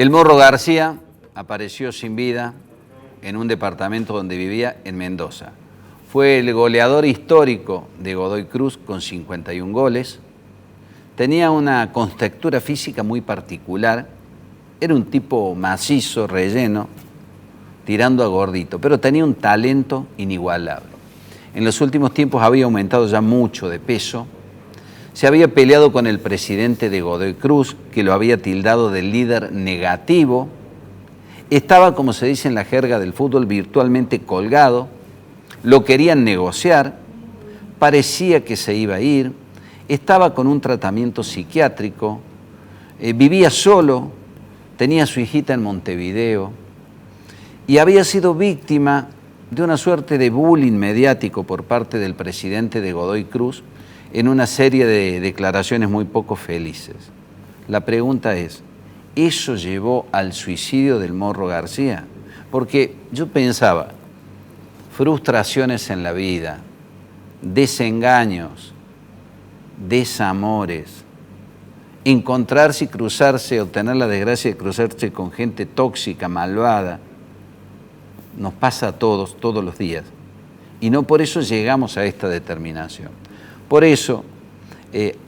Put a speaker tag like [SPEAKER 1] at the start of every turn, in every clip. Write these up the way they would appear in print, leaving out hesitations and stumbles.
[SPEAKER 1] El Morro García apareció sin vida en un departamento donde vivía en Mendoza. Fue el goleador histórico de Godoy Cruz con 51 goles. Tenía una contextura física muy particular. Era un tipo macizo, relleno, tirando a gordito, pero tenía un talento inigualable. En los últimos tiempos había aumentado ya mucho de peso. Se había peleado con el presidente de Godoy Cruz, que lo había tildado de líder negativo. Estaba, como se dice en la jerga del fútbol, virtualmente colgado. Lo querían negociar. Parecía que se iba a ir. Estaba con un tratamiento psiquiátrico. Vivía solo. Tenía a su hijita en Montevideo. Y había sido víctima de una suerte de bullying mediático por parte del presidente de Godoy Cruz, en una serie de declaraciones muy poco felices. La pregunta es, ¿eso llevó al suicidio del Morro García? Porque yo pensaba, frustraciones en la vida, desengaños, desamores, encontrarse y cruzarse o tener la desgracia de cruzarse con gente tóxica, malvada, nos pasa a todos, todos los días. Y no por eso llegamos a esta determinación. Por eso,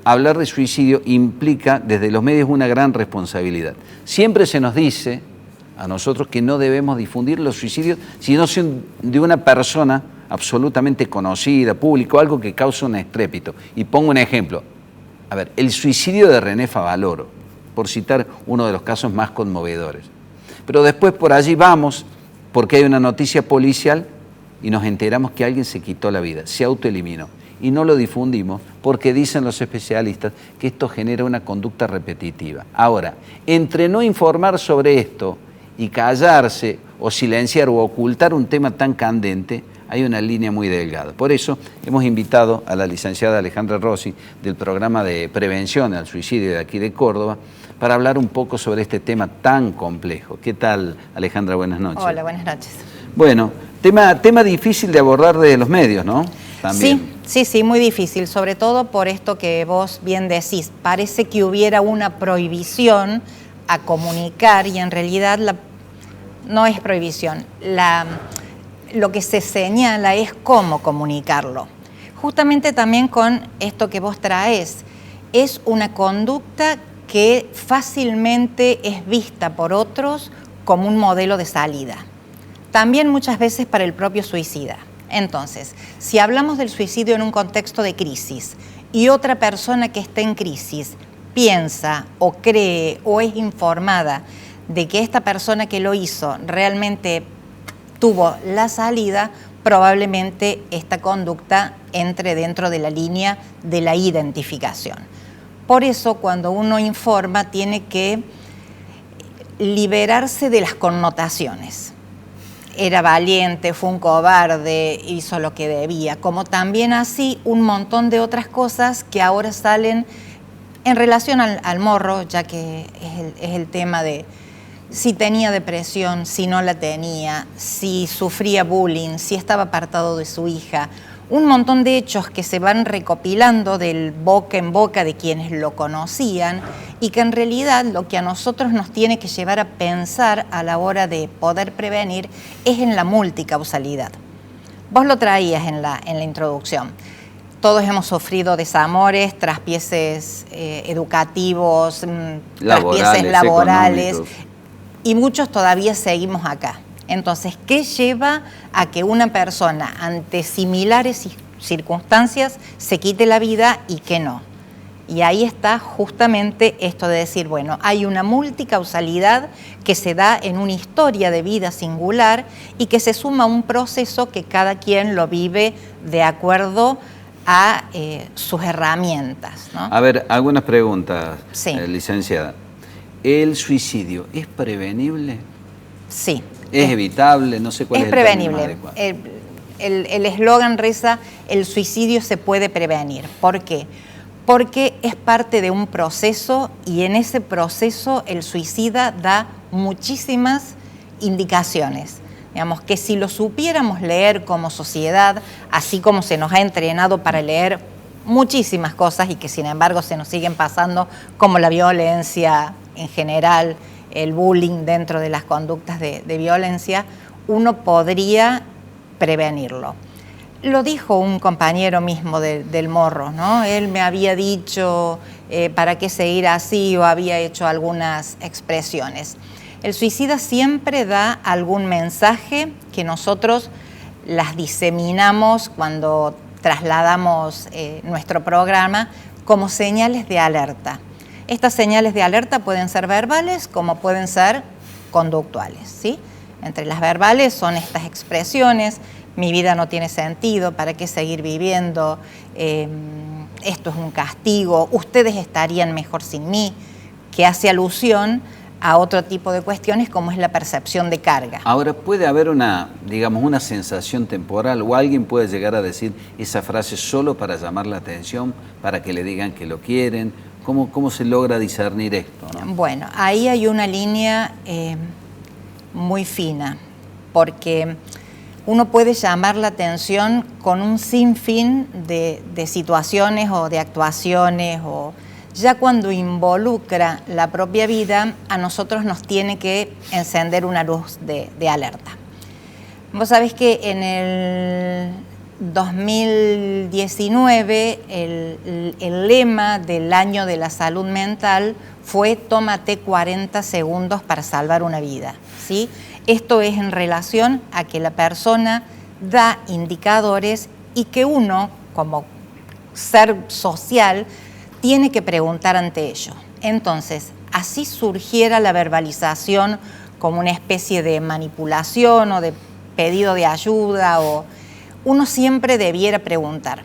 [SPEAKER 1] hablar de suicidio implica desde los medios una gran responsabilidad. Siempre se nos dice a nosotros que no debemos difundir los suicidios si no son de una persona absolutamente conocida, público, algo que causa un estrépito. Y pongo un ejemplo. A ver, el suicidio de René Favaloro, por citar uno de los casos más conmovedores. Pero después por allí vamos, porque hay una noticia policial y nos enteramos que alguien se quitó la vida, se autoeliminó. Y no lo difundimos porque dicen los especialistas que esto genera una conducta repetitiva. Ahora, entre no informar sobre esto y callarse o silenciar o ocultar un tema tan candente, hay una línea muy delgada. Por eso hemos invitado a la licenciada Alejandra Rossi del programa de prevención al suicidio de aquí de Córdoba para hablar un poco sobre este tema tan complejo. ¿Qué tal, Alejandra? Buenas noches.
[SPEAKER 2] Hola, buenas noches.
[SPEAKER 1] Bueno, tema difícil de abordar de los medios, ¿no? También.
[SPEAKER 2] Sí, muy difícil, sobre todo por esto que vos bien decís. Parece que hubiera una prohibición a comunicar y en realidad no es prohibición. Lo que se señala es cómo comunicarlo. Justamente también con esto que vos traes, es una conducta que fácilmente es vista por otros como un modelo de salida. También muchas veces para el propio suicida. Entonces, si hablamos del suicidio en un contexto de crisis y otra persona que está en crisis piensa o cree o es informada de que esta persona que lo hizo realmente tuvo la salida, probablemente esta conducta entre dentro de la línea de la identificación. Por eso, cuando uno informa, tiene que liberarse de las connotaciones. Era valiente, fue un cobarde, hizo lo que debía, como también así un montón de otras cosas que ahora salen en relación al morro, ya que es el tema de si tenía depresión, si no la tenía, si sufría bullying, si estaba apartado de su hija. Un montón de hechos que se van recopilando del boca en boca de quienes lo conocían y que en realidad lo que a nosotros nos tiene que llevar a pensar a la hora de poder prevenir es en la multicausalidad. Vos lo traías en la introducción. Todos hemos sufrido desamores, traspieces educativos, traspieces laborales y muchos todavía seguimos acá. Entonces, ¿qué lleva a que una persona ante similares circunstancias se quite la vida y que no? Y ahí está justamente esto de decir, bueno, hay una multicausalidad que se da en una historia de vida singular y que se suma a un proceso que cada quien lo vive de acuerdo a sus herramientas, ¿no? A
[SPEAKER 1] ver, algunas preguntas,
[SPEAKER 2] sí.
[SPEAKER 1] Licenciada. ¿El suicidio es prevenible?
[SPEAKER 2] Sí.
[SPEAKER 1] ¿Es evitable? No sé cuál es el término adecuado.
[SPEAKER 2] El eslogan reza, el suicidio se puede prevenir. ¿Por qué? Porque es parte de un proceso y en ese proceso el suicida da muchísimas indicaciones. Digamos que si lo supiéramos leer como sociedad, así como se nos ha entrenado para leer muchísimas cosas y que sin embargo se nos siguen pasando, como la violencia en general, el bullying dentro de las conductas de violencia, uno podría prevenirlo. Lo dijo un compañero mismo del Morro, ¿no? Él me había dicho para qué seguir así, o había hecho algunas expresiones. El suicida siempre da algún mensaje que nosotros las diseminamos cuando trasladamos nuestro programa como señales de alerta. Estas señales de alerta pueden ser verbales como pueden ser conductuales, ¿sí? Entre las verbales son estas expresiones: mi vida no tiene sentido, ¿para qué seguir viviendo? Esto es un castigo, ustedes estarían mejor sin mí, que hace alusión a otro tipo de cuestiones como es la percepción de carga.
[SPEAKER 1] Ahora, ¿puede haber una sensación temporal, o alguien puede llegar a decir esa frase solo para llamar la atención, para que le digan que lo quieren? ¿Cómo se logra discernir esto, ¿no?
[SPEAKER 2] Bueno, ahí hay una línea muy fina, porque uno puede llamar la atención con un sinfín de situaciones o de actuaciones, o ya cuando involucra la propia vida, a nosotros nos tiene que encender una luz de alerta. Vos sabés que en el 2019 el lema del año de la salud mental fue tómate 40 segundos para salvar una vida, ¿sí? Esto es en relación a que la persona da indicadores y que uno, como ser social, tiene que preguntar ante ello. Entonces, así surgiera la verbalización como una especie de manipulación o de pedido de ayuda, o uno siempre debiera preguntar: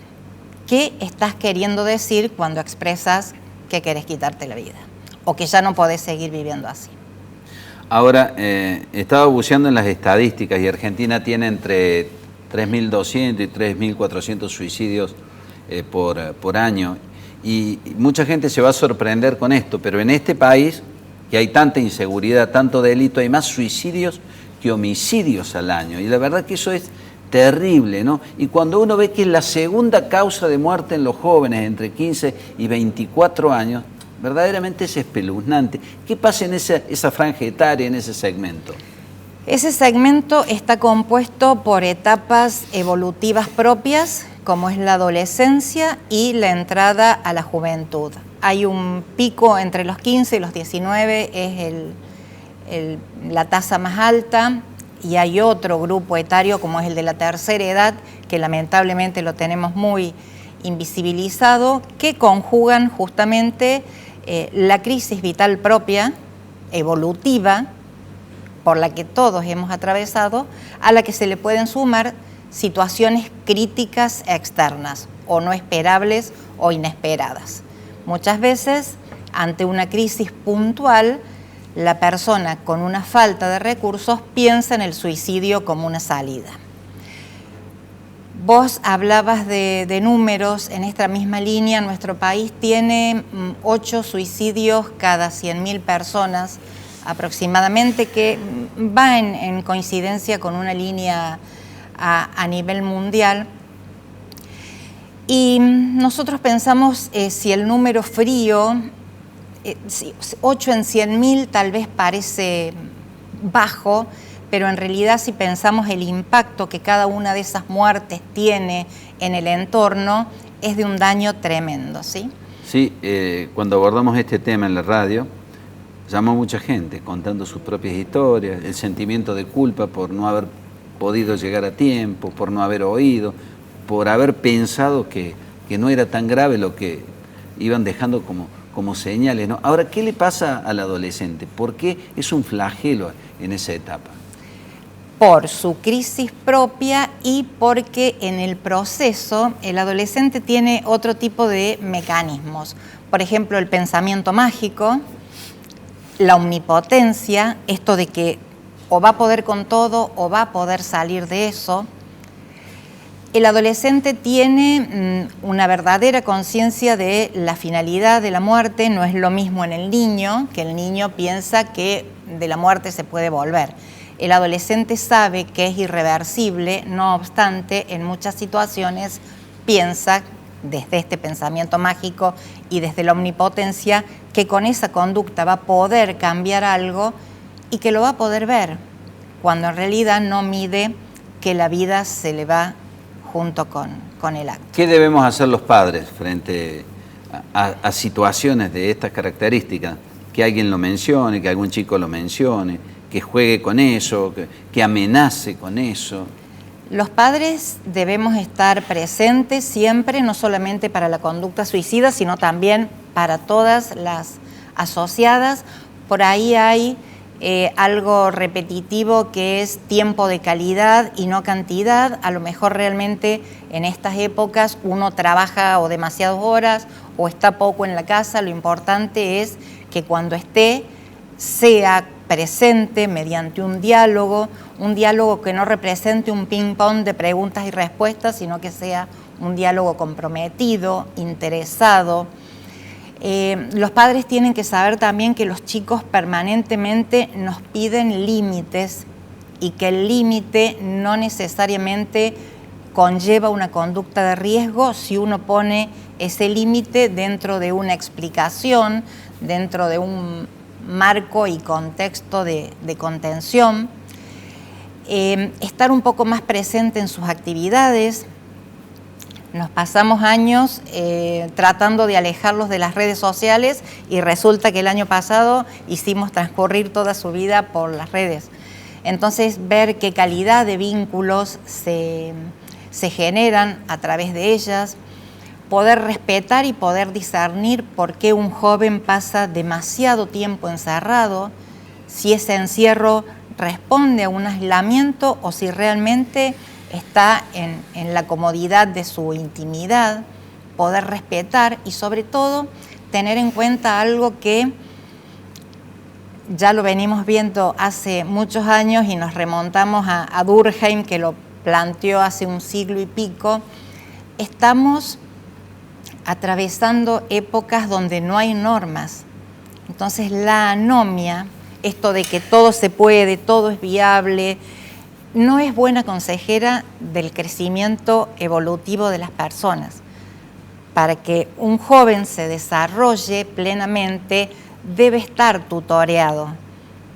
[SPEAKER 2] ¿qué estás queriendo decir cuando expresas que querés quitarte la vida o que ya no podés seguir viviendo así?
[SPEAKER 1] Ahora, estaba buceando en las estadísticas y Argentina tiene entre 3.200 y 3.400 suicidios por año. Y mucha gente se va a sorprender con esto, pero en este país, que hay tanta inseguridad, tanto delito, hay más suicidios que homicidios al año. Y la verdad que eso es terrible, ¿no? Y cuando uno ve que es la segunda causa de muerte en los jóvenes entre 15 y 24 años, verdaderamente es espeluznante. ¿Qué pasa en esa franja etaria, en ese segmento?
[SPEAKER 2] Ese segmento está compuesto por etapas evolutivas propias, como es la adolescencia y la entrada a la juventud. Hay un pico entre los 15 y los 19, es la tasa más alta, y hay otro grupo etario como es el de la tercera edad, que lamentablemente lo tenemos muy invisibilizado, que conjugan justamente la crisis vital propia, evolutiva, por la que todos hemos atravesado, a la que se le pueden sumar situaciones críticas externas, o no esperables o inesperadas. Muchas veces, ante una crisis puntual, la persona con una falta de recursos piensa en el suicidio como una salida. Vos hablabas de números. En esta misma línea, nuestro país tiene 8 suicidios cada 100.000 personas aproximadamente, que va en coincidencia con una línea a nivel mundial. Y nosotros pensamos, si el número frío, 8 en 100.000 tal vez parece bajo, pero en realidad si pensamos el impacto que cada una de esas muertes tiene en el entorno, es de un daño tremendo, ¿sí?
[SPEAKER 1] Sí, cuando abordamos este tema en la radio, llamó mucha gente contando sus propias historias, el sentimiento de culpa por no haber podido llegar a tiempo, por no haber oído, por haber pensado que no era tan grave lo que iban dejando como señales, ¿no? Ahora, ¿qué le pasa al adolescente? ¿Por qué es un flagelo en esa etapa?
[SPEAKER 2] Por su crisis propia y porque en el proceso el adolescente tiene otro tipo de mecanismos. Por ejemplo, el pensamiento mágico, la omnipotencia, esto de que o va a poder con todo o va a poder salir de eso. El adolescente tiene una verdadera conciencia de la finalidad de la muerte. No es lo mismo en el niño, que el niño piensa que de la muerte se puede volver. El adolescente sabe que es irreversible, no obstante, en muchas situaciones piensa, desde este pensamiento mágico y desde la omnipotencia, que con esa conducta va a poder cambiar algo y que lo va a poder ver, cuando en realidad no mide que la vida se le va junto con el acto.
[SPEAKER 1] ¿Qué debemos hacer los padres frente a situaciones de estas características? Que alguien lo mencione, que algún chico lo mencione, que juegue con eso, que amenace con eso.
[SPEAKER 2] Los padres debemos estar presentes siempre, no solamente para la conducta suicida, sino también para todas las asociadas. Por ahí hay algo repetitivo que es tiempo de calidad y no cantidad. A lo mejor realmente en estas épocas uno trabaja o demasiadas horas o está poco en la casa. Lo importante es que cuando esté sea presente mediante un diálogo que no represente un ping-pong de preguntas y respuestas, sino que sea un diálogo comprometido, interesado. Los padres tienen que saber también que los chicos permanentemente nos piden límites y que el límite no necesariamente conlleva una conducta de riesgo si uno pone ese límite dentro de una explicación, dentro de un marco y contexto de contención. Estar un poco más presente en sus actividades. Nos pasamos años tratando de alejarlos de las redes sociales y resulta que el año pasado hicimos transcurrir toda su vida por las redes. Entonces, ver qué calidad de vínculos se generan a través de ellas, poder respetar y poder discernir por qué un joven pasa demasiado tiempo encerrado, si ese encierro responde a un aislamiento o si realmente está en la comodidad de su intimidad, poder respetar y sobre todo tener en cuenta algo que ya lo venimos viendo hace muchos años y nos remontamos a Durkheim, que lo planteó hace un siglo y pico. Estamos atravesando épocas donde no hay normas. Entonces la anomia, esto de que todo se puede, todo es viable, no es buena consejera del crecimiento evolutivo de las personas. Para que un joven se desarrolle plenamente, debe estar tutoreado,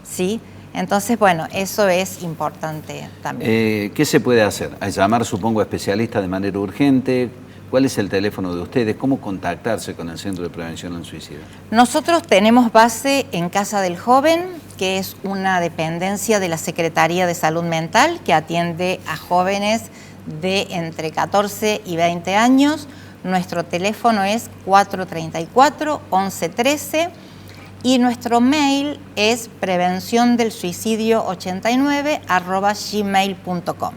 [SPEAKER 2] ¿sí? Entonces, bueno, eso es importante también.
[SPEAKER 1] ¿Qué se puede hacer? ¿A llamar, supongo, a especialistas de manera urgente? ¿Cuál es el teléfono de ustedes? ¿Cómo contactarse con el Centro de Prevención al Suicidio?
[SPEAKER 2] Nosotros tenemos base en Casa del Joven, que es una dependencia de la Secretaría de Salud Mental que atiende a jóvenes de entre 14 y 20 años. Nuestro teléfono es 434-1113 y nuestro mail es prevenciondelsuicidio89@gmail.com.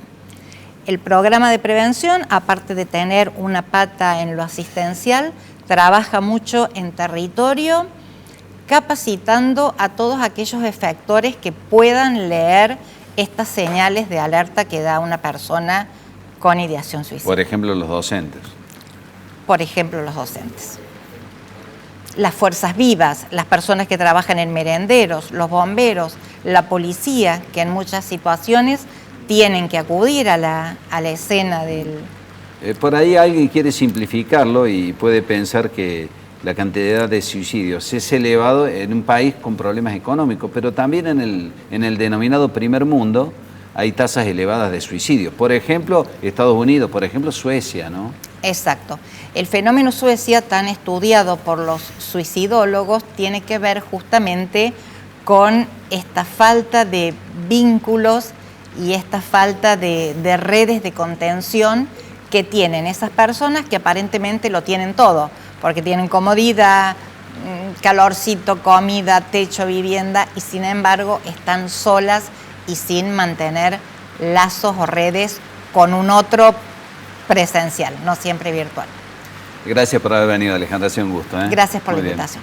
[SPEAKER 2] El programa de prevención, aparte de tener una pata en lo asistencial, trabaja mucho en territorio, capacitando a todos aquellos efectores que puedan leer estas señales de alerta que da una persona con ideación suicida.
[SPEAKER 1] Por ejemplo, los docentes.
[SPEAKER 2] Por ejemplo, los docentes. Las fuerzas vivas, las personas que trabajan en merenderos, los bomberos, la policía, que en muchas situaciones tienen que acudir a la escena del...
[SPEAKER 1] Por ahí alguien quiere simplificarlo y puede pensar que la cantidad de suicidios es elevado en un país con problemas económicos, pero también en el denominado primer mundo hay tasas elevadas de suicidios. Por ejemplo, Estados Unidos, por ejemplo, Suecia, ¿no?
[SPEAKER 2] Exacto. El fenómeno Suecia, tan estudiado por los suicidólogos, tiene que ver justamente con esta falta de vínculos y esta falta de redes de contención que tienen esas personas que aparentemente lo tienen todo, porque tienen comodidad, calorcito, comida, techo, vivienda, y sin embargo están solas y sin mantener lazos o redes con un otro presencial, no siempre virtual.
[SPEAKER 1] Gracias por haber venido, Alejandra, ha sido un gusto.
[SPEAKER 2] Gracias por la invitación.